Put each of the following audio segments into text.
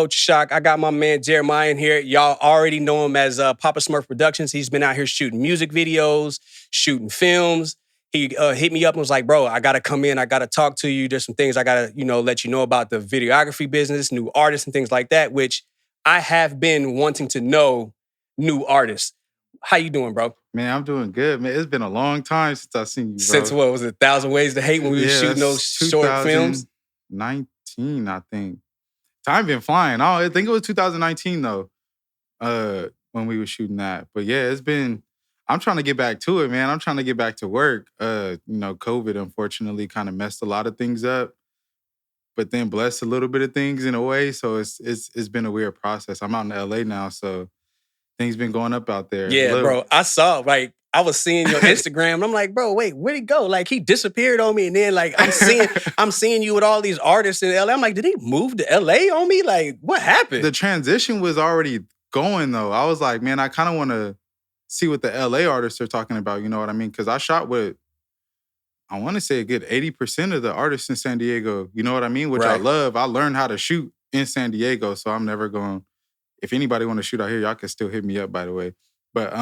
Coach Shock. I got my man Jeremiah in here. Y'all already know him as Papa Smurf Productions. He's been out here shooting music videos, shooting films. He hit me up and was like, bro, I got to come in. I got to talk to you. There's some things I got to, let you know about the videography business, new artists and things like that, which I have been wanting to know new artists. How you doing, bro? Man, I'm doing good, man. It's been a long time since I've seen you, bro. Since what was it, 1,000 Ways to Hate when we were shooting those short films? 2019, I think. Time been flying. I think it was 2019 though, when we were shooting that. But yeah, I'm trying to get back to it, man. I'm trying to get back to work. COVID unfortunately kind of messed a lot of things up, but then blessed a little bit of things in a way. So it's been a weird process. I'm out in LA now, so things been going up out there. Yeah, bro. I saw, I was seeing your Instagram and I'm like, bro, wait, where'd he go? Like, he disappeared on me. And then, I'm seeing you with all these artists in LA. I'm like, did he move to LA on me? Like, what happened? The transition was already going, though. I was like, man, I kind of want to see what the LA artists are talking about. You know what I mean? Because I shot with, I want to say a good 80% of the artists in San Diego. You know what I mean? Which I love. I learned how to shoot in San Diego, so I'm never going. If anybody want to shoot out here, y'all can still hit me up, by the way. But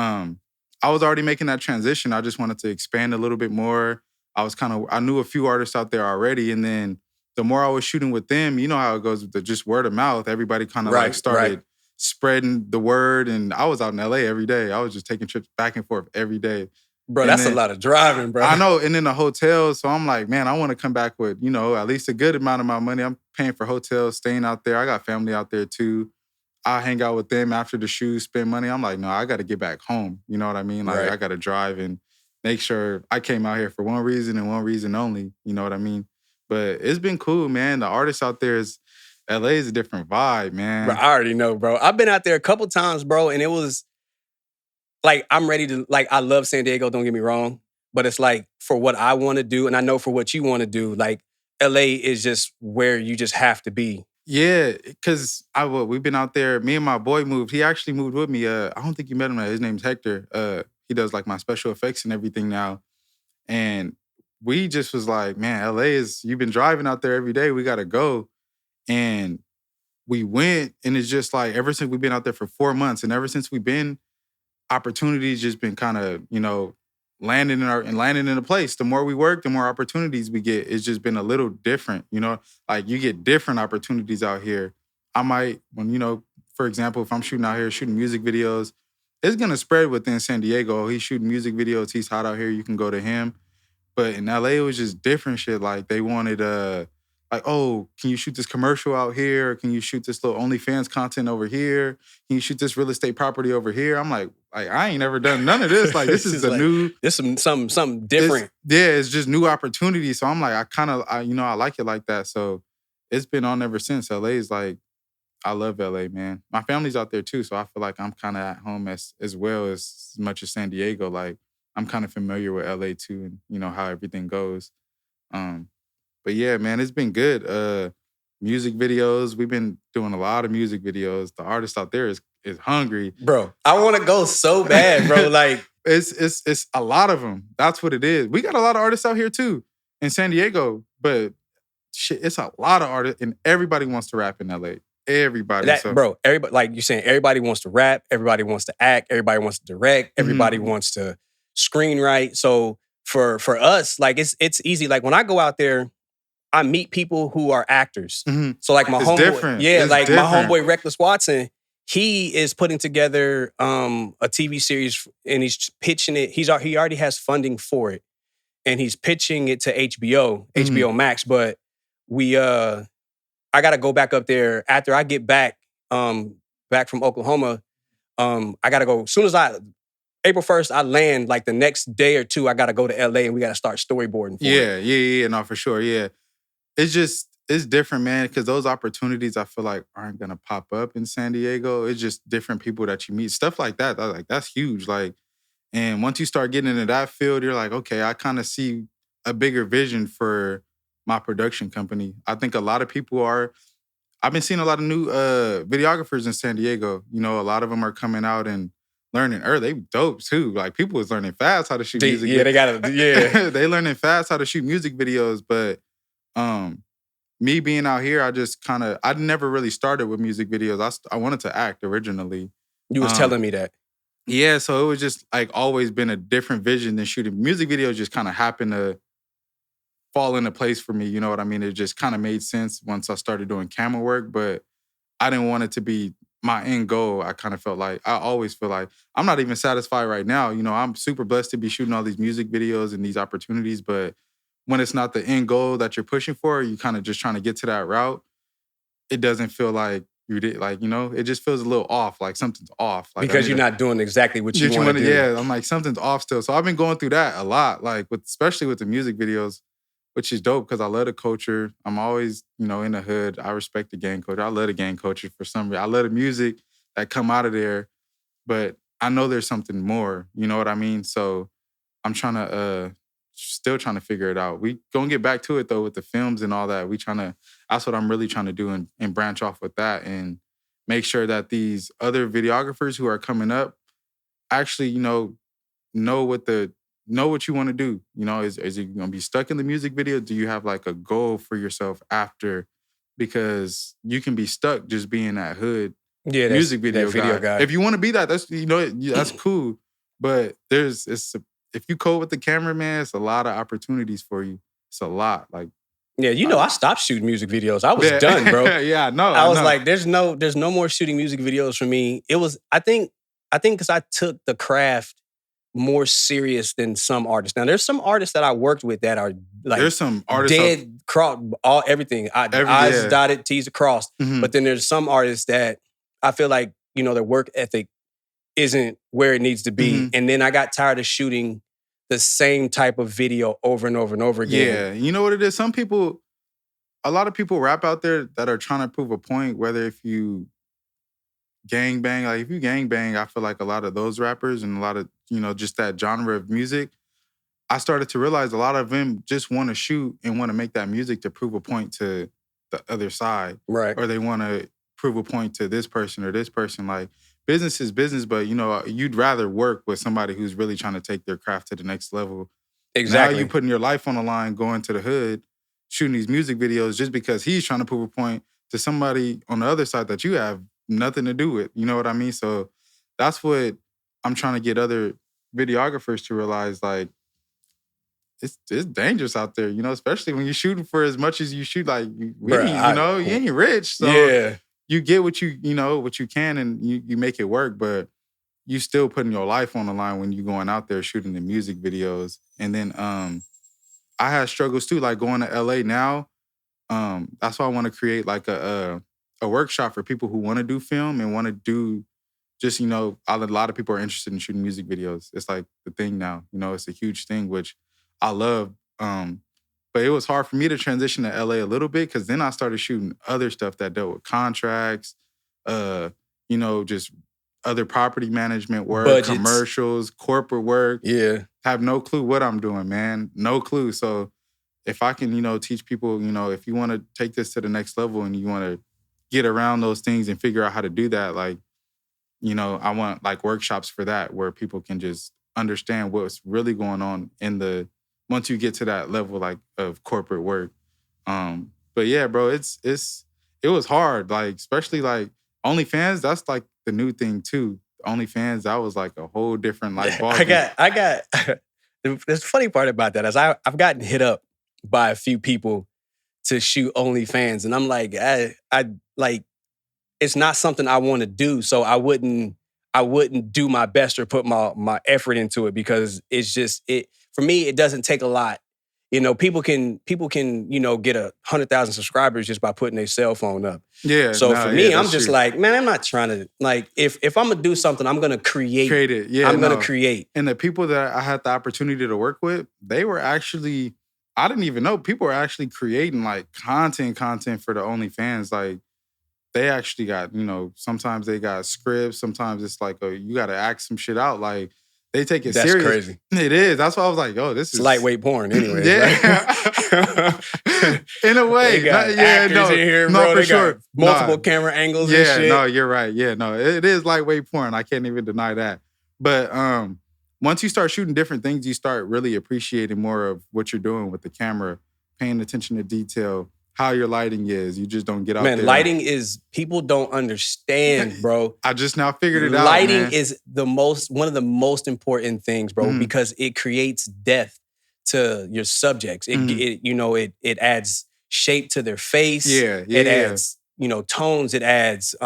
I was already making that transition. I just wanted to expand a little bit more. I knew a few artists out there already. And then the more I was shooting with them, you know how it goes with the just word of mouth. Everybody kind of started spreading the word. And I was out in LA every day. I was just taking trips back and forth every day. Bro, that's a lot of driving, bro. I know. And in the hotels. So I'm like, man, I want to come back with, at least a good amount of my money. I'm paying for hotels, staying out there. I got family out there too. I hang out with them after the shoot, spend money. I'm like, no, I got to get back home. You know what I mean? Like, I got to drive and make sure I came out here for one reason and one reason only. You know what I mean? But it's been cool, man. The artists out there LA is a different vibe, man. Bro, I already know, bro. I've been out there a couple times, bro, and it was like, I'm ready to, I love San Diego, don't get me wrong. But it's like, for what I want to do, and I know for what you want to do, like, LA is just where you just have to be. Yeah, because we've been out there. Me and my boy moved. He actually moved with me. I don't think you met him. His name's Hector. He does like my special effects and everything now. And we just was like, man, you've been driving out there every day. We got to go. And we went, and it's just like, ever since we've been out there for 4 months, and ever since we've been, opportunities just been kind of, landing in a place. The more we work, the more opportunities we get. It's just been a little different, like you get different opportunities out here. I might, for example, if I'm shooting out here, shooting music videos, it's going to spread within San Diego. He's shooting music videos. He's hot out here. You can go to him. But in LA, it was just different shit. Like they wanted, oh, can you shoot this commercial out here? Or can you shoot this little OnlyFans content over here? Can you shoot this real estate property over here? I'm like I ain't never done none of this. Like this is new. This is something different. It's just new opportunities. So I'm like, I like it like that. So it's been on ever since. LA is like, I love LA, man. My family's out there too, so I feel like I'm kind of at home as well as much as San Diego. Like I'm kind of familiar with LA too, and how everything goes. But yeah, man, it's been good. Music videos, we've been doing a lot of music videos. The artist out there is hungry. Bro, I want to go so bad, bro. Like it's a lot of them. That's what it is. We got a lot of artists out here too in San Diego, but shit, it's a lot of artists, and everybody wants to rap in LA. Everybody. Bro, everybody, like you're saying, everybody wants to rap, everybody wants to act, everybody wants to direct, everybody wants to screenwrite. So for us, like it's easy. Like when I go out there, I meet people who are actors. Mm-hmm. So like my homeboy, my homeboy Reckless Watson, he is putting together a TV series and he's pitching it. He already has funding for it, and he's pitching it to HBO Max. But I got to go back up there after I get back from Oklahoma. I got to go as soon as April 1st, I land. Like the next day or two, I got to go to LA and we got to start storyboarding for it. Yeah, no, for sure, yeah. It's different, man, because those opportunities I feel like aren't gonna pop up in San Diego. It's just different people that you meet, stuff like that. That's huge. Like, and once you start getting into that field, you're like, okay, I kind of see a bigger vision for my production company. I think a lot of people I've been seeing a lot of new videographers in San Diego. A lot of them are coming out and learning early. They dope too. Like people was learning fast how to shoot music. Yeah, they got it. Yeah, they learning fast how to shoot music videos, but me being out here, I never really started with music videos. I wanted to act originally. You was telling me that. Yeah, so it was just like always been a different vision than shooting. Music videos just kind of happened to fall into place for me. You know what I mean? It just kind of made sense once I started doing camera work, but I didn't want it to be my end goal. I always feel like I'm not even satisfied right now. You know, I'm super blessed to be shooting all these music videos and these opportunities, but when it's not the end goal that you're pushing for, you kind of just trying to get to that route, it doesn't feel like you did, like, you know, it just feels a little off, like something's off. Like Because you're not doing exactly what you want to do. Yeah, I'm like, something's off still. So I've been going through that a lot, like especially with the music videos, which is dope because I love the culture. I'm always, you know, in the hood. I respect the gang culture. I love the gang culture for some reason. I love the music that come out of there, but I know there's something more. You know what I mean? So I'm still trying to figure it out. We gonna get back to it though with the films and all that. That's what I'm really trying to do and branch off with that and make sure that these other videographers who are coming up actually, you know what you want to do. You know, is it gonna be stuck in the music video? Do you have like a goal for yourself after? Because you can be stuck just being that hood music video guy. If you want to be that, that's cool. But if you code with the camera, man, it's a lot of opportunities for you. It's a lot. Like, yeah, you know, I stopped shooting music videos. I was done, bro. Yeah, I know. I was like, there's no more shooting music videos for me. It was, I think because I took the craft more serious than some artists. Now, there's some artists that I worked with that are like, there's some artists dead, everything. I's dotted, T's crossed. Mm-hmm. But then there's some artists that I feel like, you know, their work ethic isn't where it needs to be. Mm-hmm. And then I got tired of shooting the same type of video over and over and over again. Yeah, you know what it is? A lot of people rap out there that are trying to prove a point, whether if you gangbang, like if you gangbang, I feel like a lot of those rappers and a lot of, you know, just that genre of music, I started to realize a lot of them just want to shoot and want to make that music to prove a point to the other side. Right. Or they want to prove a point to this person or this person. Like, business is business, but, you know, you'd rather work with somebody who's really trying to take their craft to the next level. Exactly. Now you putting your life on the line, going to the hood, shooting these music videos just because he's trying to prove a point to somebody on the other side that you have nothing to do with. You know what I mean? So that's what I'm trying to get other videographers to realize, like, it's dangerous out there, you know, especially when you're shooting for as much as you shoot. Like, you ain't rich. So yeah. You get what you can and you make it work, but you still putting your life on the line when you're going out there shooting the music videos. And then I had struggles too, like going to LA now. That's why I want to create like a workshop for people who want to do film and want to do just, you know, a lot of people are interested in shooting music videos. It's like the thing now, you know, it's a huge thing, which I love. But it was hard for me to transition to LA a little bit because then I started shooting other stuff that dealt with contracts, you know, just other property management work, budgets, commercials, corporate work. Yeah. Have no clue what I'm doing, man. No clue. So if I can, you know, teach people, you know, if you want to take this to the next level and you want to get around those things and figure out how to do that, like, you know, I want like workshops for that where people can just understand what's really going on once you get to that level like of corporate work. But yeah, bro, it was hard. Like, especially like OnlyFans, that's like the new thing too. OnlyFans, that was like a whole different like ballgame. I got the funny part about that is I've gotten hit up by a few people to shoot OnlyFans, and I'm like, I like, it's not something I want to do, so I wouldn't do my best or put my effort into it because it's just for me, it doesn't take a lot. You know, people can, you know, get 100,000 subscribers just by putting their cell phone up. Yeah. So for me, I'm just like, man, I'm not trying to, like, if I'm gonna do something, I'm gonna create it. Yeah. I'm gonna create. And the people that I had the opportunity to work with, they were actually, I didn't even know, people were actually creating like content for the OnlyFans. Like, they actually got, you know, sometimes they got scripts, sometimes it's like, you gotta act some shit out. Like, they take it serious. That's crazy. It is. That's why I was like, this is lightweight porn anyway. Yeah. In a way. They got actors in here, bro. For they sure. Got multiple camera angles and shit. No, you're right. Yeah, no, it is lightweight porn. I can't even deny that. But once you start shooting different things, you start really appreciating more of what you're doing with the camera, paying attention to detail, how your lighting is. You just don't get out Man, there. lighting is, people don't understand, bro. I just now figured it out, Lighting man. is one of the most important things, bro, because it creates depth to your subjects. It adds shape to their face. It adds, tones. It adds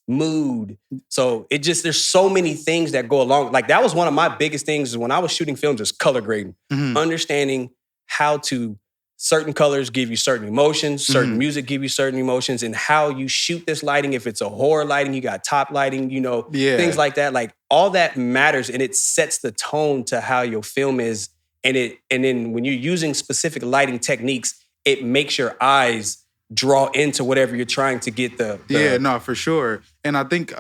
mood. So there's so many things that go along. Like, that was one of my biggest things is when I was shooting film, just color grading, understanding how to, certain colors give you certain emotions, certain music give you certain emotions, and how you shoot this lighting. If it's a horror lighting, you got top lighting, things like that. Like, all that matters, and it sets the tone to how your film is. And then when you're using specific lighting techniques, it makes your eyes draw into whatever you're trying to get Yeah, no, for sure. And I think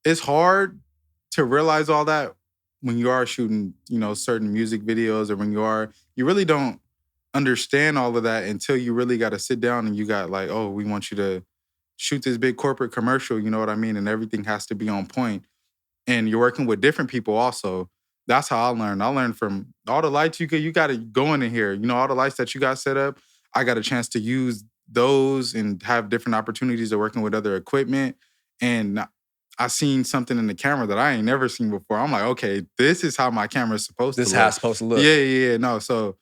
it's hard to realize all that when you are shooting, certain music videos, or when you really don't understand all of that until you really got to sit down and you got like, oh, we want you to shoot this big corporate commercial, you know what I mean? And everything has to be on point. And you're working with different people also. That's how I learned. I learned from all the lights you got to go in here. All the lights that you got set up, I got a chance to use those and have different opportunities of working with other equipment. And I seen something in the camera that I ain't never seen before. I'm like, okay, this is how my camera is supposed to look. This is how it's supposed to look. Yeah. No, so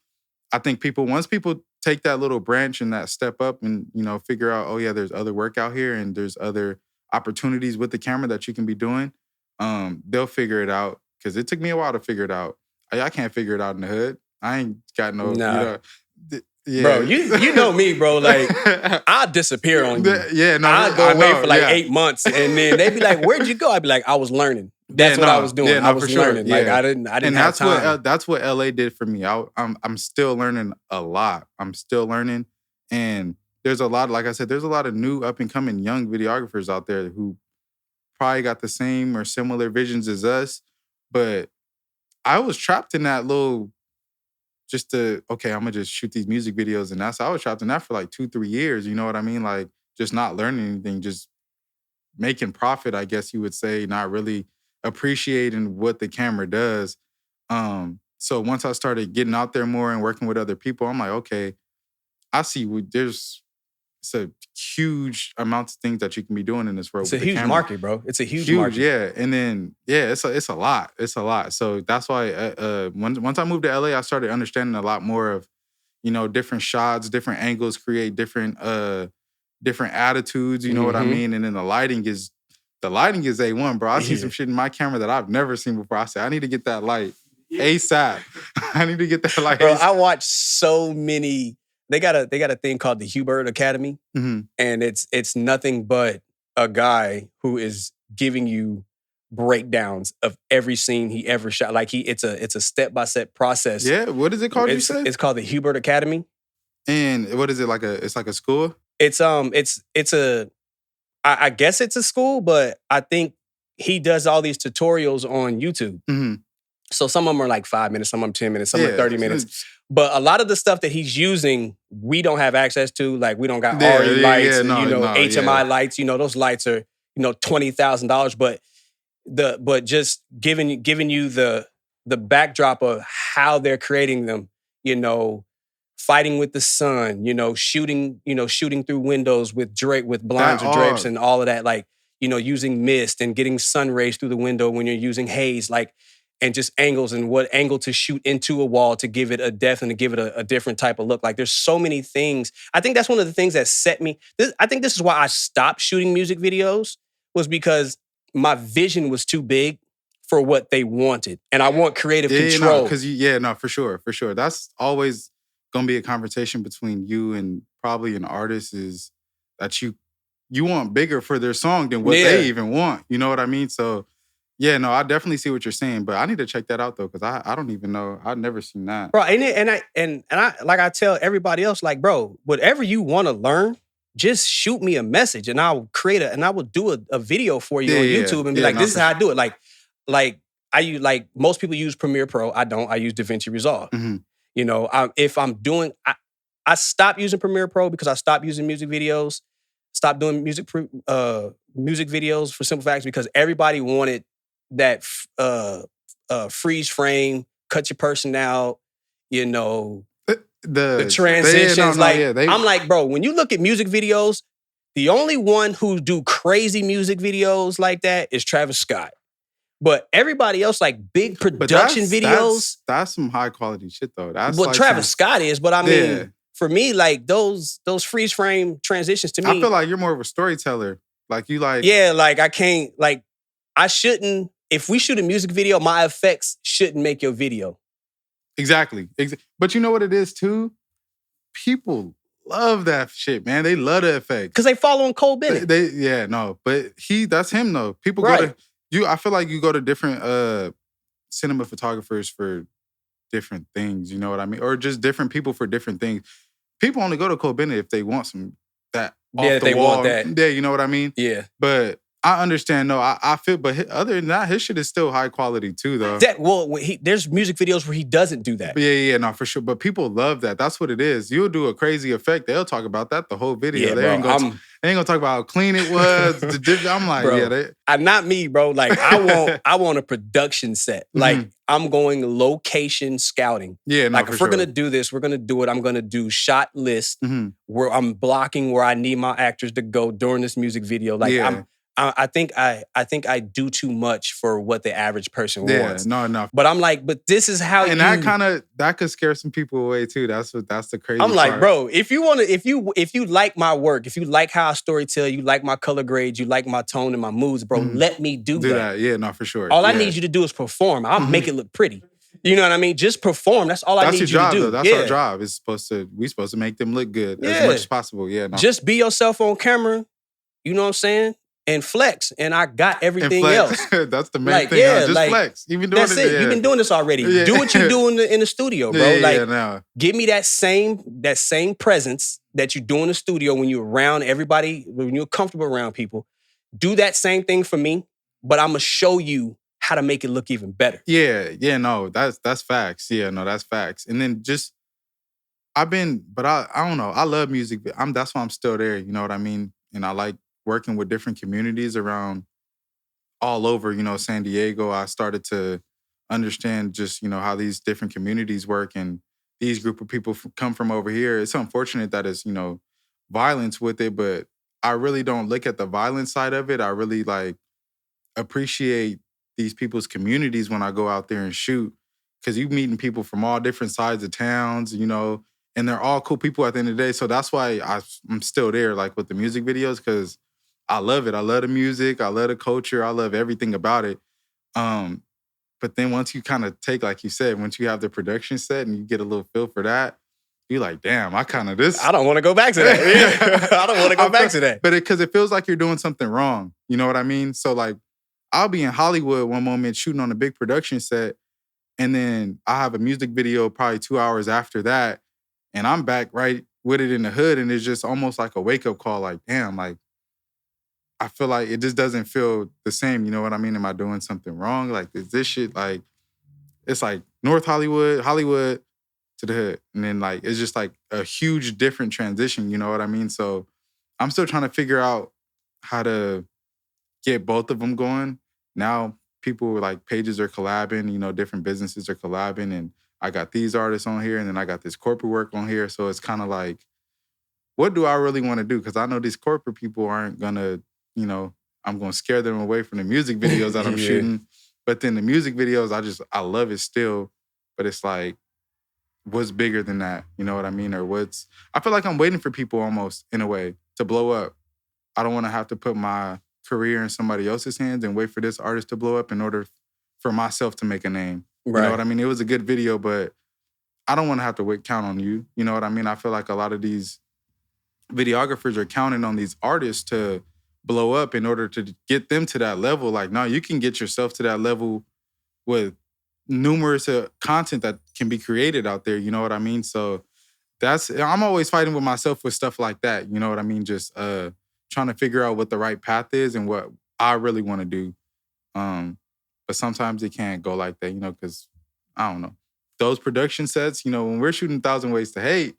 I think once people take that little branch and that step up and, figure out, oh yeah, there's other work out here and there's other opportunities with the camera that you can be doing, they'll figure it out. Because it took me a while to figure it out. I can't figure it out in the hood. I ain't got no, yeah. Bro, you know me, bro. Like, I'll disappear on you. Yeah, no, I'll go away for like 8 months, and then they be like, "Where'd you go?" I'd be like, "I was learning." That's what I was doing. I was learning. Sure. Like, I didn't and have time. That's what LA did for me. I'm still learning a lot. I'm still learning, and there's a lot. Like I said, there's a lot of new up and coming young videographers out there who probably got the same or similar visions as us. But I was trapped in that little, I'm gonna just shoot these music videos, and I was trapped in that for like 2-3 years. You know what I mean? Like, just not learning anything, just making profit, I guess you would say, not really appreciating what the camera does. So once I started getting out there more and working with other people, I'm like, okay, I see it's a huge amount of things that you can be doing in this world. It's a huge market, bro. It's a huge market. Yeah. And then, it's a lot. It's a lot. So that's why once I moved to LA, I started understanding a lot more of, different shots, different angles, create different attitudes, you know what I mean? And then the lighting is A1, bro. I see some shit in my camera that I've never seen before. I said, I need to get that light ASAP. I need to get that light bro, ASAP. I watch so many. They got a thing called the Hubert Academy, and it's nothing but a guy who is giving you breakdowns of every scene he ever shot. Like, it's a step-by-step process. Yeah, what is it called? You said it's called the Hubert Academy. And what is it, it's like a school? I guess it's a school, but I think he does all these tutorials on YouTube. So some of them are like 5 minutes, some of them 10 minutes, some are 30 minutes. But a lot of the stuff that he's using, we don't have access to. Like, we don't got RE lights, HMI lights. Those lights are, $20,000. But just giving you the backdrop of how they're creating them, fighting with the sun, shooting through windows with blinds or drapes and all of that, like, using mist and getting sun rays through the window when you're using haze, like, and just angles and what angle to shoot into a wall to give it a depth and to give it a different type of look. Like, there's so many things. I think that's one of the things that set me. I think this is why I stopped shooting music videos, was because my vision was too big for what they wanted. And I want creative control. For sure. That's always going to be a conversation between you and probably an artist, is that you want bigger for their song than what they even want. You know what I mean? So, yeah, no, I definitely see what you're saying, but I need to check that out though, because I don't even know. I've never seen that. Bro, and I like I tell everybody else, like, bro, whatever you want to learn, just shoot me a message and I'll create and I will do a video for you on YouTube and be like, this is how I do it. Like I use, like, most people use Premiere Pro. I don't. I use DaVinci Resolve. If I'm doing, I stopped using Premiere Pro because I stopped using music videos. Stopped doing music videos for simple facts because everybody wanted that freeze frame, cut your person out, the transitions. I'm like, bro, when you look at music videos, the only one who do crazy music videos like that is Travis Scott. But everybody else, like big production videos. That's some high quality shit though. That's what like Travis Scott is, but I mean, for me, like those freeze frame transitions to me. I feel like you're more of a storyteller. Like you like. Yeah, like I shouldn't, if we shoot a music video, my effects shouldn't make your video. Exactly. But you know what it is too? People love that shit, man. They love the effects. Because they following Cole Bennett. But that's him though. People right. go to, I feel like you go to different cinema photographers for different things, you know what I mean? Or just different people for different things. People only go to Cole Bennett if they want some that off the they wall. Want that. Yeah, you know what I mean? Yeah. But I understand, no, I feel, but other than that, his shit is still high quality too, though. There's music videos where he doesn't do that. But yeah, no, for sure. But people love that. That's what it is. You'll do a crazy effect, they'll talk about that the whole video. Yeah, they ain't gonna talk about how clean it was. I'm like, bro, not me, bro. Like I want a production set. Like I'm going location scouting. Yeah, no, like if we're gonna do this, we're gonna do it. I'm gonna do shot list where I'm blocking where I need my actors to go during this music video. Like I think I do too much for what the average person wants. No. But I'm like, but this is how. And that could scare some people away too. That's the crazy. I'm like, part. bro, if you like my work, if you like how I storytell, you like my color grades, you like my tone and my moods, bro, let me do that. Yeah, no, for sure. All I need you to do is perform. I'll make it look pretty. You know what I mean? Just perform. That's all I need you to do. That's your job, though. That's our job. We're supposed to make them look good as much as possible. Yeah, no. Just be yourself on camera. You know what I'm saying? And flex, and I got everything else. That's the main thing. Just flex. You've been doing that's it. You've been doing this already. Do what you do in the studio, bro. Give me that same presence that you do in the studio when you're around everybody, when you're comfortable around people. Do that same thing for me, but I'm gonna show you how to make it look even better. Yeah, no, that's facts. Yeah, no, that's facts. And then I don't know. I love music. That's why I'm still there. You know what I mean? And I like working with different communities around all over, San Diego. I started to understand just, how these different communities work, and these group of people come from over here. It's unfortunate that it's, violence with it, but I really don't look at the violent side of it. I really appreciate these people's communities when I go out there and shoot, because you're meeting people from all different sides of towns, and they're all cool people at the end of the day. So that's why I'm still there, with the music videos, because I love it. I love the music. I love the culture. I love everything about it. But then once you kind of take, like you said, once you have the production set and you get a little feel for that, you're like, damn, I don't want to go back to that. I don't want to go back to that. But because it feels like you're doing something wrong. You know what I mean? So I'll be in Hollywood one moment shooting on a big production set, and then I have a music video probably 2 hours after that, and I'm back right with it in the hood, and it's just almost like a wake-up call, damn, I feel like it just doesn't feel the same. You know what I mean? Am I doing something wrong? Is this shit it's North Hollywood to the hood. And then it's just a huge different transition. You know what I mean? So I'm still trying to figure out how to get both of them going. Now people pages are collabing, different businesses are collabing, and I got these artists on here, and then I got this corporate work on here. So it's kind of what do I really want to do? Because I know these corporate people aren't gonna, I'm going to scare them away from the music videos that I'm shooting. But then the music videos, I love it still. But it's what's bigger than that? You know what I mean? I feel like I'm waiting for people almost, in a way, to blow up. I don't want to have to put my career in somebody else's hands and wait for this artist to blow up in order for myself to make a name. Right. You know what I mean? It was a good video, but I don't want to have to count on you. You know what I mean? I feel like a lot of these videographers are counting on these artists to blow up in order to get them to that level. No, you can get yourself to that level with numerous content that can be created out there. You know what I mean? So I'm always fighting with myself with stuff like that. You know what I mean? Just trying to figure out what the right path is and what I really want to do. But sometimes it can't go like that, because I don't know. Those production sets, when we're shooting 1,000 Ways to Hate,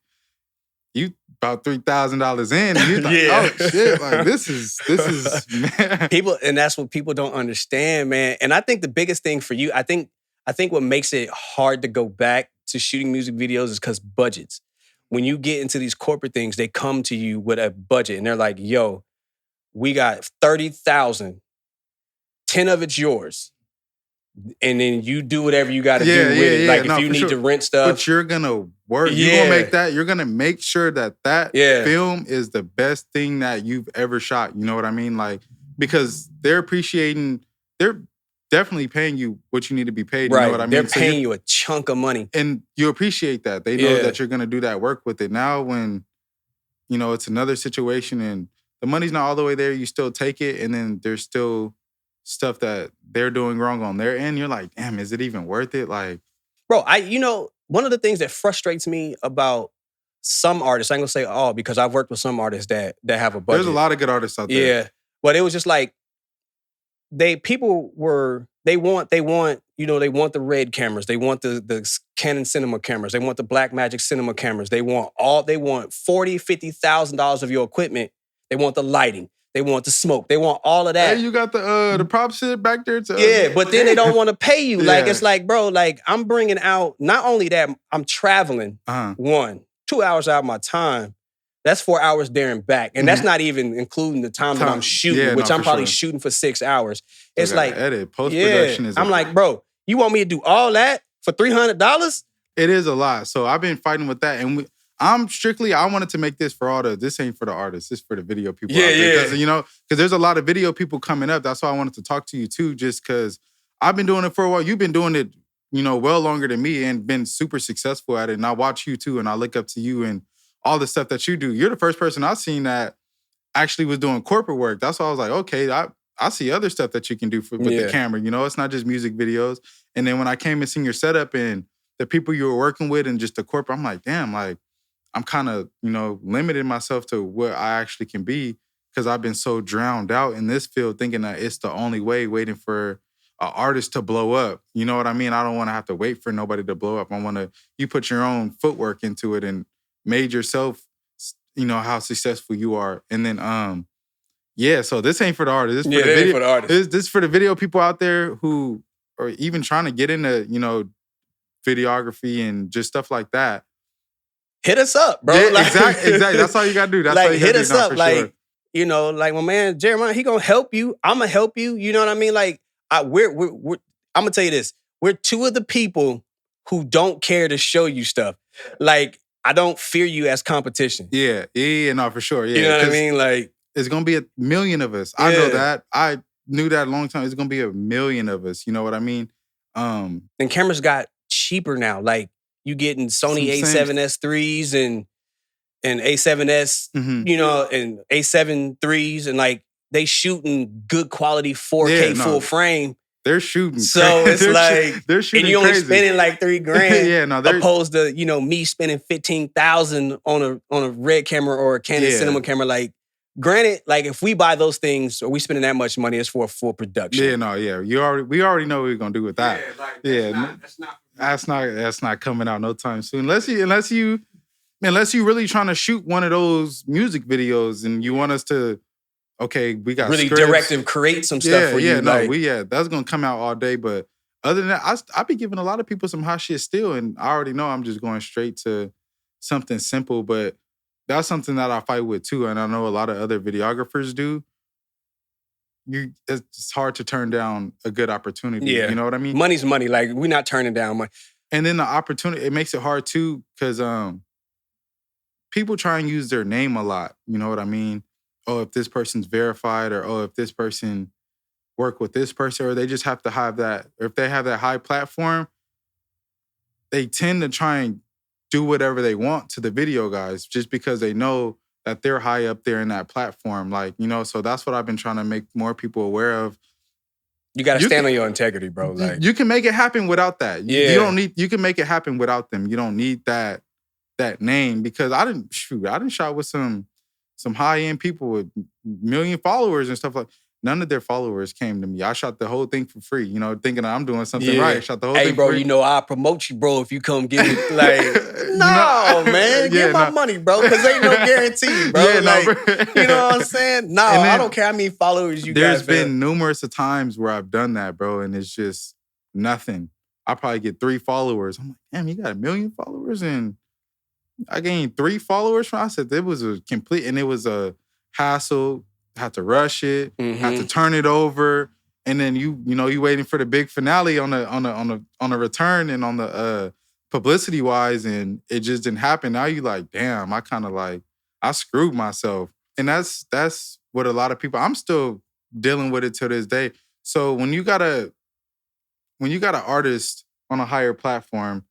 you about $3,000 in, and you're oh shit, this is man. People, and that's what people don't understand, man. And I think the biggest thing for you, I think what makes it hard to go back to shooting music videos is because budgets. when you get into these corporate things, they come to you with a budget and they're like, yo, we got 30,000, 10 of it's yours. And then you do whatever you got to do with it. Like if you need to rent stuff. But you're going to work. You're going to make that. You're going to make sure that film is the best thing that you've ever shot. You know what I mean? Like, because they're definitely paying you what you need to be paid. You know what I mean? They're paying you a chunk of money. And you appreciate that. They know that you're going to do that work with it. Now when, you know, it's another situation and the money's not all the way there, you still take it. And then there's still stuff that they're doing wrong on their end. You're like, damn, is it even worth it? Like, bro, one of the things that frustrates me about some artists, I ain't gonna say all because I've worked with some artists that have a budget. There's a lot of good artists out there. Yeah. But it was just like, they want the Red cameras. They want the Canon cinema cameras. They want the Blackmagic cinema cameras. They want $40,000, $50,000 of your equipment. They want the lighting. They want the smoke. They want all of that. Hey, you got the prop shit back there too. Yeah, but then they don't want to pay you. Like, it's like, bro, like I'm bringing out, not only that, I'm traveling 2 hours out of my time. That's 4 hours there and back. And that's not even including the time that I'm shooting, which I'm probably shooting for 6 hours. It's like, edit, post-production is I'm like, bro, you want me to do all that for $300? It is a lot. So I've been fighting with that. And I wanted to make this for this ain't for the artists, this is for the video people out there. Because, because there's a lot of video people coming up. That's why I wanted to talk to you too, just because I've been doing it for a while. You've been doing it, well longer than me and been super successful at it. And I watch you too, and I look up to you and all the stuff that you do. You're the first person I've seen that actually was doing corporate work. That's why I was like, okay, I see other stuff that you can do with the camera. It's not just music videos. And then when I came and seen your setup and the people you were working with and just the corporate, I'm like, damn, like, I'm kind of, limiting myself to what I actually can be because I've been so drowned out in this field thinking that it's the only way, waiting for an artist to blow up. You know what I mean? I don't want to have to wait for nobody to blow up. I want to, you put your own footwork into it and made yourself, how successful you are. And then, so this ain't for the artist. This is for the video. For the artist. This is for the video people out there who are even trying to get into, videography and just stuff like that. Hit us up, bro. Yeah, exactly. That's all you gotta do. That's all you gotta hit do. Us up. Like, sure. Like my man Jeremiah, he gonna help you. I'm gonna help you. You know what I mean? Like, we're I'm gonna tell you this. We're two of the people who don't care to show you stuff. Like, I don't fear you as competition. Yeah, no, for sure. Yeah, you know what I mean? Like, it's gonna be 1 million of us. I know that. I knew that a long time. It's gonna be 1 million of us. You know what I mean? And cameras got cheaper now. Like, you getting Sony A7S IIIs and A7S, and A7 IIIs, and like they shooting good quality 4K full frame. They're shooting. So it's they're shooting, and you only spending like $3,000. Opposed to me spending $15,000 on a Red camera or a Canon cinema camera. Like, granted, like if we buy those things or we spending that much money, it's for a full production. We already know what we're gonna do with that. That's not coming out no time soon. Unless you really trying to shoot one of those music videos and you want us to, okay, we got really scripts. direct and create some stuff for you. That's gonna come out all day. But other than that, I be giving a lot of people some hot shit still, and I already know I'm just going straight to something simple. But that's something that I fight with too, and I know a lot of other videographers do. It's hard to turn down a good opportunity. Yeah. You know what I mean? Money's money. Like, we're not turning down money. And then the opportunity, it makes it hard too, because people try and use their name a lot. You know what I mean? Oh, if this person's verified, or oh, if this person worked with this person, or they just have to have that, or if they have that high platform, they tend to try and do whatever they want to the video guys just because they know that they're high up there in that platform. Like, so that's what I've been trying to make more people aware of. You got to stand on your integrity, bro. Like, you can make it happen without that. You can make it happen without them. You don't need that name, because I didn't shot with some high-end people with 1 million followers and stuff like. None of their followers came to me. I shot the whole thing for free, thinking I'm doing something right. I shot the whole thing for free. Hey, bro, I'll promote you, bro, if you come get me. Like, no, man. Give my money, bro, because ain't no guarantee, bro. You know what I'm saying? No, I don't care how many followers you there's guys There's been numerous of times where I've done that, bro, and it's just nothing. I probably get 3 followers. I'm like, damn, you got 1 million followers? And I gained 3 followers from. I said it was a complete, and it was a hassle. Had to rush it, had to turn it over, and then you waiting for the big finale on the return and on the publicity wise, and it just didn't happen. Now you like, damn, I kind of like I screwed myself, and that's what a lot of people. I'm still dealing with it to this day. So when you got an artist on a higher platform,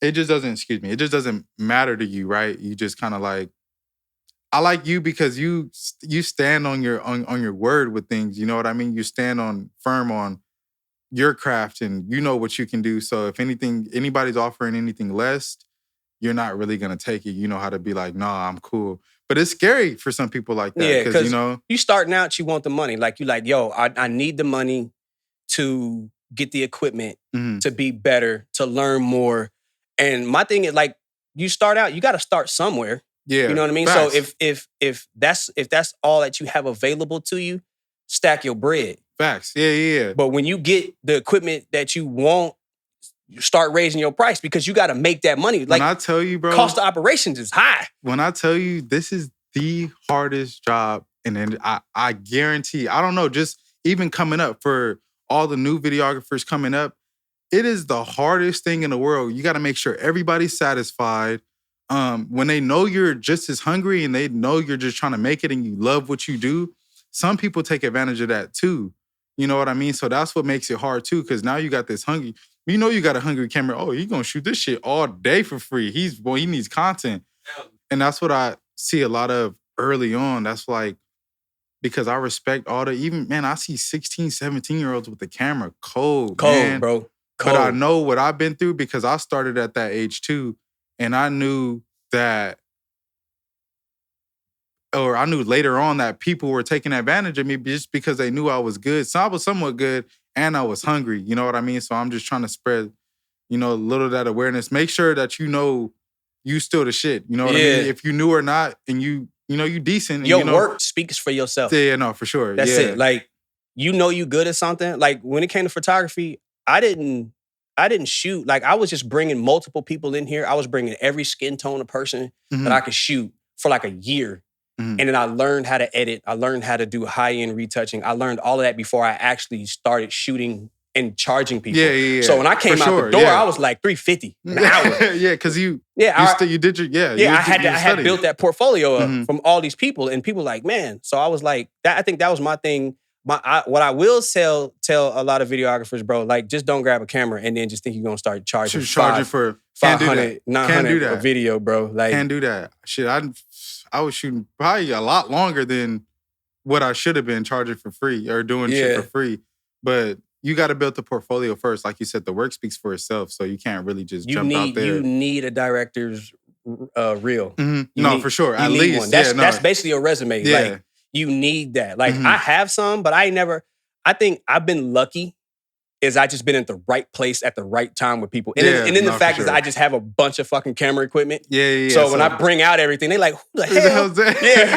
it just doesn't matter to you, right? You just kind of like, I like you because you stand on your word with things. You know what I mean? You stand firm on your craft, and you know what you can do. So if anybody's offering anything less, you're not really gonna take it. You know how to be like, nah, I'm cool. But it's scary for some people like that. Yeah, because you you starting out, you want the money. Like you like, yo, I need the money to get the equipment, to be better, to learn more. And my thing is like, you start out, you got to start somewhere. Yeah, you know what I mean. facts. So if that's all that you have available to you, stack your bread. Facts. Yeah. But when you get the equipment that you want, you start raising your price because you got to make that money. Like, when I tell you, bro, cost of operations is high. When I tell you this is the hardest job, and then I guarantee, I don't know, just even coming up for all the new videographers coming up, it is the hardest thing in the world. You got to make sure everybody's satisfied. When they know you're just as hungry and they know you're just trying to make it and you love what you do, some people take advantage of that too. You know what I mean? So that's what makes it hard too, because now you got this hungry, you got a hungry camera. Oh, you're going to shoot this shit all day for free. He needs content. And that's what I see a lot of early on. That's like, because I respect all I see 16, 17-year-olds with the camera. Cold, man. Bro. Cold. But I know what I've been through because I started at that age too. And I knew later on that people were taking advantage of me just because they knew I was good. So I was somewhat good and I was hungry. You know what I mean? So I'm just trying to spread, a little of that awareness. Make sure that you still the shit. You know what I mean? If you new or not, and you decent. And your work speaks for yourself. Yeah, no, for sure. That's it. Like, you good at something. Like, when it came to photography, I didn't shoot. Like, I was just bringing multiple people in here. I was bringing every skin tone of person that I could shoot for like a year. And then I learned how to edit. I learned how to do high-end retouching. I learned all of that before I actually started shooting and charging people. Yeah. So when I came out the door, I was like $350 an hour. Yeah, because you did your I had built that portfolio up from all these people, and people like, man. So I was like, I think that was my thing. What I will tell a lot of videographers, bro, like, just don't grab a camera and then just think you're gonna start charging for 500, 900 a video, bro. Like, can't do that. Shit, I was shooting probably a lot longer than what I should have been charging for free or doing shit for free. But you got to build the portfolio first. Like you said, the work speaks for itself. So you can't really just jump out there. You need a director's reel. For sure. At least. One. That's basically a resume. Yeah. Like, you need that. Like, I have some, but I think I've been lucky is I just been at the right place at the right time with people. And then the fact is I just have a bunch of fucking camera equipment. Yeah. So when I bring out everything, they like, who the hell?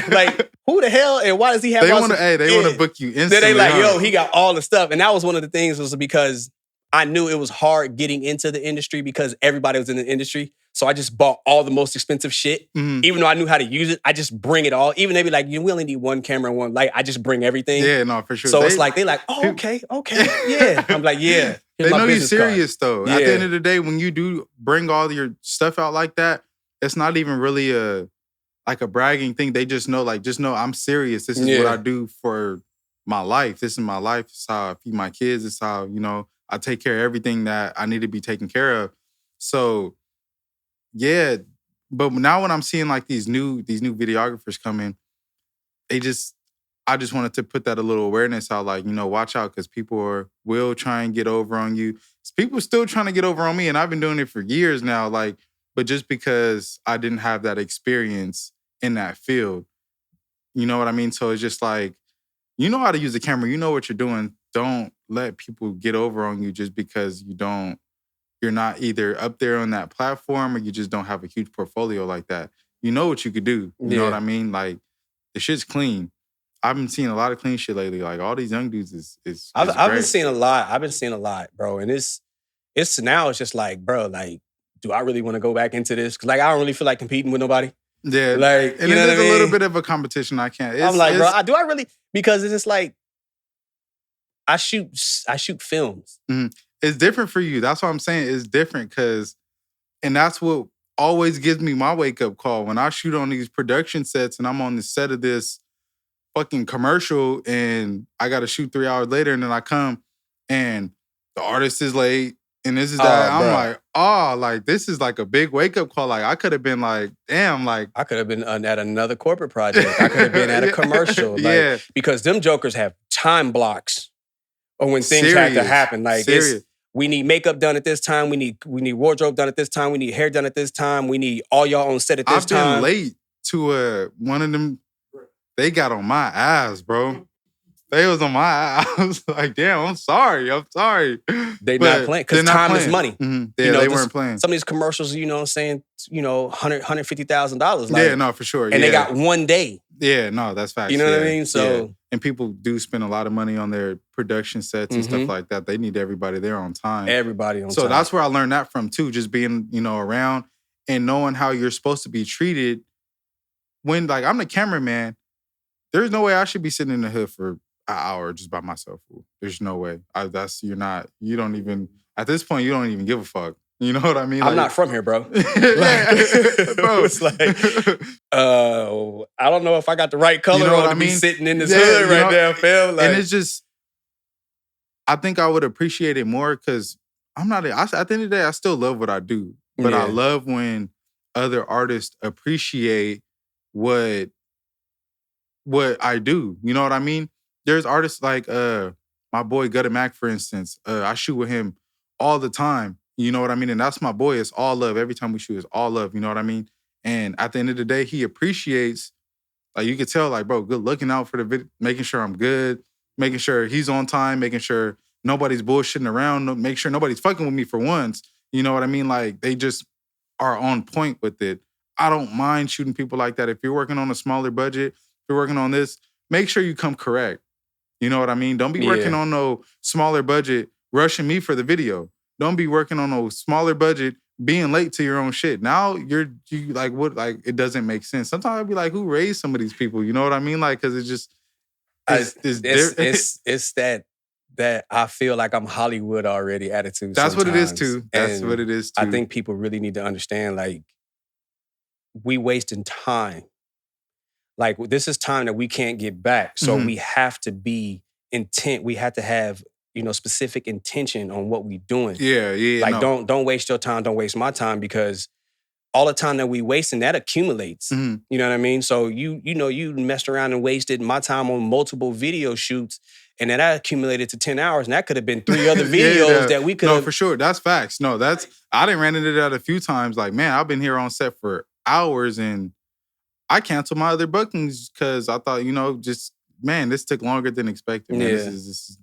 Like, who the hell? And why does he have they want to book you instantly. Then they like, yo, he got all the stuff. And that was one of the things, was because I knew it was hard getting into the industry because everybody was in the industry. So I just bought all the most expensive shit. Even though I knew how to use it, I just bring it all. Even they be like, we only need one camera and one light. I just bring everything. Yeah, no, for sure. So it's like, they like, oh, okay. Yeah. I'm like, yeah. They know you're serious though. Yeah. At the end of the day, when you do bring all your stuff out like that, it's not even really a bragging thing. They just know, I'm serious. This is what I do for my life. This is my life. It's how I feed my kids. It's how, I take care of everything that I need to be taken care of. So, yeah. But now when I'm seeing like these new videographers come in, I just wanted to put that a little awareness out, like, watch out, because people will try and get over on you. People still trying to get over on me, and I've been doing it for years now, like, but just because I didn't have that experience in that field, you know what I mean? So it's just like, you know how to use the camera, you know what you're doing. Don't let people get over on you just because you're not either up there on that platform or you just don't have a huge portfolio like that. You know what you could do. You know what I mean? Like, the shit's clean. I've been seeing a lot of clean shit lately. Like, all these young dudes is I've been seeing a lot. Bro. And it's now it's just like, bro, like, do I really want to go back into this? Because like I don't really feel like competing with nobody. Yeah, like and it is a little bit of a competition. I can't. I'm like, bro, do I really? Because it's just like I shoot films. It's different for you. That's what I'm saying. It's different because, and that's what always gives me my wake up call when I shoot on these production sets and I'm on the set of this fucking commercial and I got to shoot 3 hours later and then I come and the artist is late and this is that. I'm like, this is like a big wake up call. Like I could have been like, damn, like I could have been at another corporate project. I could have been at a commercial. Like, because them jokers have time blocks or when things have to happen. Like we need makeup done at this time. We need wardrobe done at this time. We need hair done at this time. We need all y'all on set at this time. I've been late to one of them. They got on my ass, bro. They was on my ass. I was like, damn, I'm sorry. They not playing because time is money. Mm-hmm. Yeah, they weren't playing. Some of these commercials, you know what I'm saying, $150,000. Like, yeah, no, for sure. And they got one day. Yeah, no, that's facts. You know what I mean? So, and people do spend a lot of money on their production sets and stuff like that. They need everybody there on time. Everybody on time. So that's where I learned that from too, just being, around and knowing how you're supposed to be treated. When, like, I'm the cameraman, there's no way I should be sitting in the hood for an hour just by myself. There's no way. At this point, you don't even give a fuck. You know what I mean? I'm not from here, bro. Bro. It's like, I don't know if I got the right color on to be sitting in this hood right now, fam. Like, and it's just, I think I would appreciate it more because at the end of the day, I still love what I do. But I love when other artists appreciate what I do. You know what I mean? There's artists like my boy Gutta Mac, for instance. I shoot with him all the time. You know what I mean? And that's my boy. It's all love. Every time we shoot, it's all love. You know what I mean? And at the end of the day, he appreciates, like you could tell, like, bro, good looking out for the video, making sure I'm good, making sure he's on time, making sure nobody's bullshitting around, make sure nobody's fucking with me for once. You know what I mean? Like, they just are on point with it. I don't mind shooting people like that. If you're working on a smaller budget, if you're working on this, make sure you come correct. You know what I mean? Don't be working on no smaller budget, rushing me for the video. Don't be working on a smaller budget, being late to your own shit. Now you like, what? Like, it doesn't make sense. Sometimes I'd be like, who raised some of these people? You know what I mean? Like, because it's just, it's that I feel like I'm Hollywood already attitude. That's sometimes. What it is too. That's what it is too. I think people really need to understand, like, we wasting time. Like, this is time that we can't get back. So we have to be intent. We have to have, specific intention on what we doing. Yeah. Like, don't waste your time. Don't waste my time, because all the time that we wasting, that accumulates. You know what I mean? So you messed around and wasted my time on multiple video shoots, and then that accumulated to 10 hours, and that could have been 3 other videos that we could have. No, for sure. That's facts. No, I done ran into that a few times. Like, man, I've been here on set for hours and I canceled my other bookings because I thought, just, man, this took longer than expected. Man, this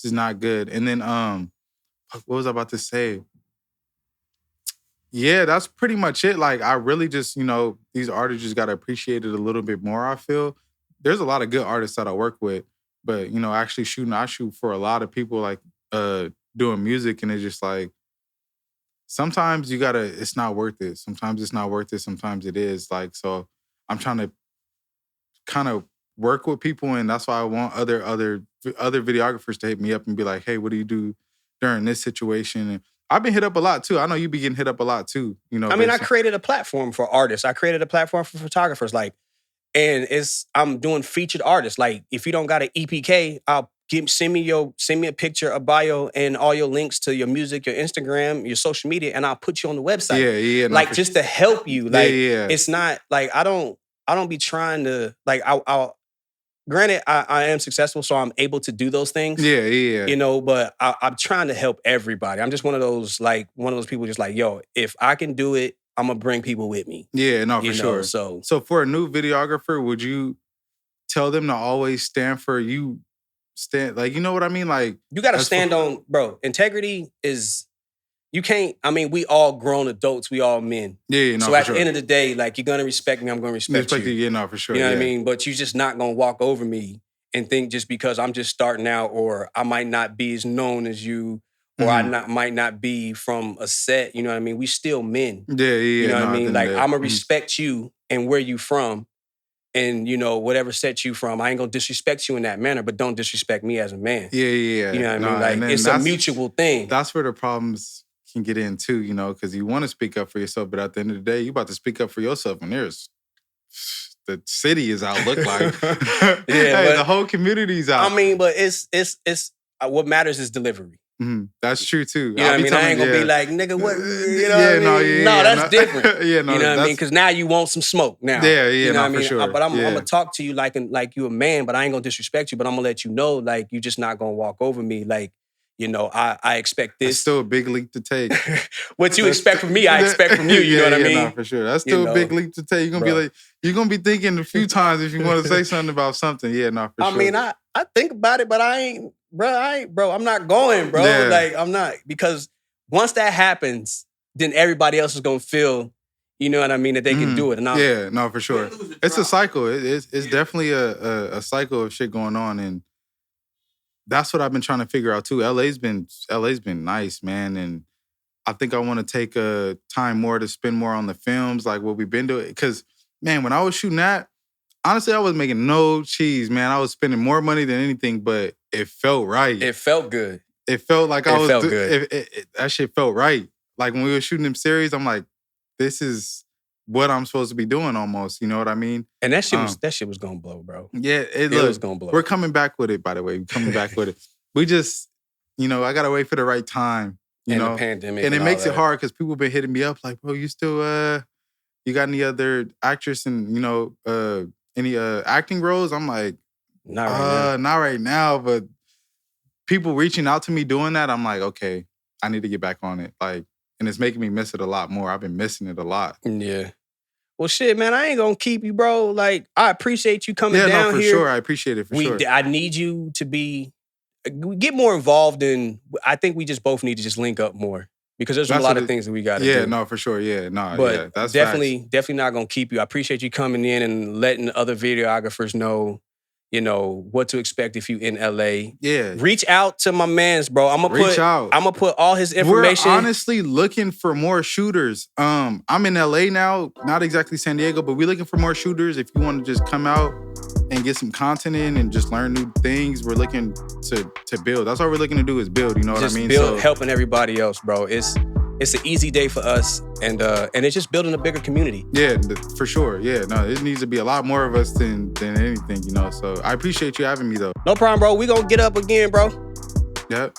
is not good. And then, what was I about to say? Yeah, that's pretty much it. Like, I really just, these artists just got to appreciate it a little bit more, I feel. There's a lot of good artists that I work with, but, actually shooting, I shoot for a lot of people, like, doing music, and it's just like, sometimes it's not worth it. Sometimes it's not worth it. Sometimes it is. Like, so I'm trying to kind of work with people, and that's why I want other videographers to hit me up and be like, hey, what do you do during this situation? And I've been hit up a lot too. I know you be getting hit up a lot too. I created a platform for artists. I created a platform for photographers. Like, and I'm doing featured artists. Like, if you don't got an EPK, send me a picture, a bio, and all your links to your music, your Instagram, your social media, and I'll put you on the website. Yeah. Like, just to help you. Like, it's not like I don't be trying to, like, granted, I am successful, so I'm able to do those things. Yeah. But I'm trying to help everybody. I'm just one of those people just like, yo, if I can do it, I'm going to bring people with me. Yeah, no, for sure. So for a new videographer, would you tell them to always stand for you? Like, you know what I mean? Like, you got to stand on, bro, integrity is, you can't, we all grown adults, we all men. Yeah, no, so at the end of the day, like, you're going to respect me, I'm going to respect you. Yeah, no, for sure. You know what I mean? But you're just not going to walk over me and think just because I'm just starting out, or I might not be as known as you, or I might not be from a set, you know what I mean? We still men. Yeah. You know what I no, mean? Like, that. I'm going to respect you and where you from. And, you know, whatever set you from, I ain't going to disrespect you in that manner, but don't disrespect me as a man. Yeah. You know what I mean? Like, it's a mutual thing. That's where the problems can get in too, you know, because you want to speak up for yourself, but at the end of the day, you about to speak up for yourself, and the city is out. Look like, the whole community's out. I mean, but it's what matters is delivery. That's true too. You know what I mean? I ain't gonna be like, nigga, what? You know what I mean? No, that's different. You know what I mean? Because now you want some smoke now. You know what I mean? For sure. But I'm gonna talk to you like you a man, but I ain't gonna disrespect you. But I'm gonna let you know, like, you just not gonna walk over me. Like, you know, I expect this. It's still a big leap to take. What you expect from me, I expect from you. You know what I mean? No, for sure. That's still a big leap to take. You're gonna be thinking a few times if you want to say something about something. Yeah, no, for sure. I mean, I think about it, but I ain't, bro. I'm not going, bro. Yeah. Like, I'm not, because once that happens, then everybody else is gonna feel, you know what I mean, that they can do it. And no, for sure. It's a cycle. It's definitely a cycle of shit going on, and that's what I've been trying to figure out too. LA's been nice, man, and I think I want to take time more to spend more on the films, like what we've been doing. Because, man, when I was shooting that, honestly, I was making no cheese, man. I was spending more money than anything, but it felt right. It felt good. It felt like I was. Felt good. That shit felt right. Like when we were shooting them series, I'm like, this is what I'm supposed to be doing almost. You know what I mean? And that shit was gonna blow, bro. Yeah, it was gonna blow. We're coming back with it, by the way. We're coming back with it. We just, you know, I gotta wait for the right time. You know, the pandemic, and it makes it hard because people been hitting me up like, bro, you still you got any other actress and, you know, any acting roles? I'm like, not right now, but people reaching out to me doing that, I'm like, okay, I need to get back on it. Like, and it's making me miss it a lot more. I've been missing it a lot. Yeah. Well, shit, man, I ain't gonna keep you, bro. Like, I appreciate you coming down here. Yeah, no, for sure. I appreciate it, for sure. I need you to get more involved in, I think we just both need to just link up more. Because there's a lot of things that we got to do. Yeah, no, for sure. Yeah, no, but that's definitely not gonna keep you. I appreciate you coming in and letting other videographers know, you know, what to expect if you in LA. Yeah. Reach out to my mans, bro. I'm gonna put all his information. We're honestly looking for more shooters. I'm in LA now, not exactly San Diego, but we're looking for more shooters. If you want to just come out and get some content in and just learn new things, we're looking to build. That's all we're looking to do is build, you know what I mean? Build, helping everybody else, bro. It's an easy day for us, and it's just building a bigger community. Yeah, for sure. Yeah, no, it needs to be a lot more of us than anything, you know? So I appreciate you having me, though. No problem, bro. We gonna get up again, bro. Yep.